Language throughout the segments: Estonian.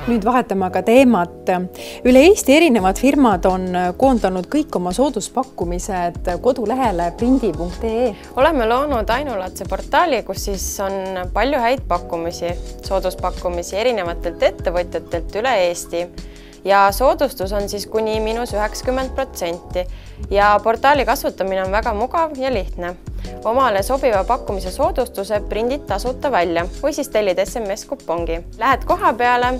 Nüüd vahetame aga teemat. Üle Eesti erinevad firmad on koondanud kõik oma sooduspakkumised kodulehele prindi.ee. Oleme loonud ainulaadse portaali, kus siis on palju häid pakkumisi, sooduspakkumisi erinevatelt ettevõtjatelt üle Eesti. Ja soodustus on siis kuni –90% ja portaali kasutamine on väga mugav ja lihtne. Omale sobiva pakkumise soodustuse prindid tasuta välja või siis tellid SMS-kupongi. Lähed koha peale,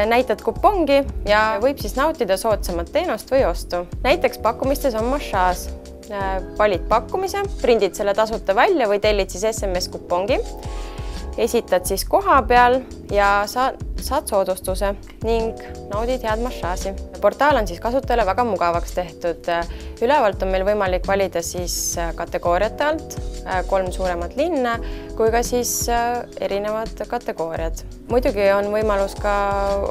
näitad kupongi ja võib siis nautida soodsamat teenust või ostu. Näiteks pakkumistes on massaaž. Valid pakkumise, prindid selle tasuta välja või tellid siis SMS-kupongi. Esitad siis koha peal ja saad soodustuse ning naudid head massaaži. Portaal on siis kasutajale väga mugavaks tehtud. Ülevalt on meil võimalik valida siis kategooriate alt 3 suuremat linna kui ka siis erinevad kategooriad. Muidugi on võimalus ka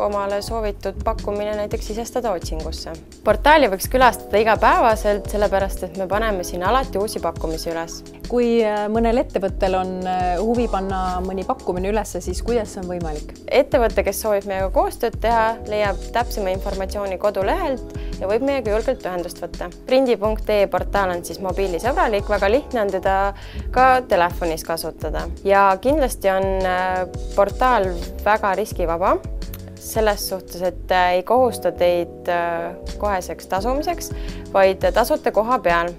omale soovitud pakkumine näiteks sisestada otsingusse. Portaali võiks külastada igapäevaselt, sellepärast et me paneme siin alati uusi pakkumisi üles. Kui mõnel ettevõttel on huvi panna mõni pakkumine üles, siis kuidas see on võimalik? Ettevõte, kes soovib meiega koostööd teha, leiab täpsema informatsiooni kodulehelt ja võib meiega julgelt ühendust võtta. Prindi.ee portaal on siis mobiilisõbralik, väga lihtne on teda ka telefonis kasutada. Ja kindlasti on portaal väga riskivaba selles suhtes, et ei kohusta teid koheseks tasumiseks, vaid tasute koha peal.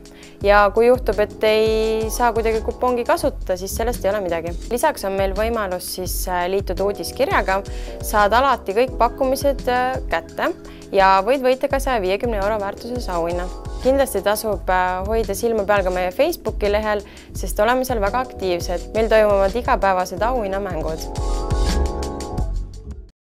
Ja kui juhtub, et ei saa kuidagi kupongi kasutada, siis sellest ei ole midagi. Lisaks on meil võimalus siis liituda uudiskirjaga, saad alati kõik pakkumised kätte ja võid võita ka 150 € väärtuses auhinna. Kindlasti tasub hoida silma peal ka meie Facebooki lehel, sest oleme seal väga aktiivsed. Meil toimuvad igapäevased auhinnamängud.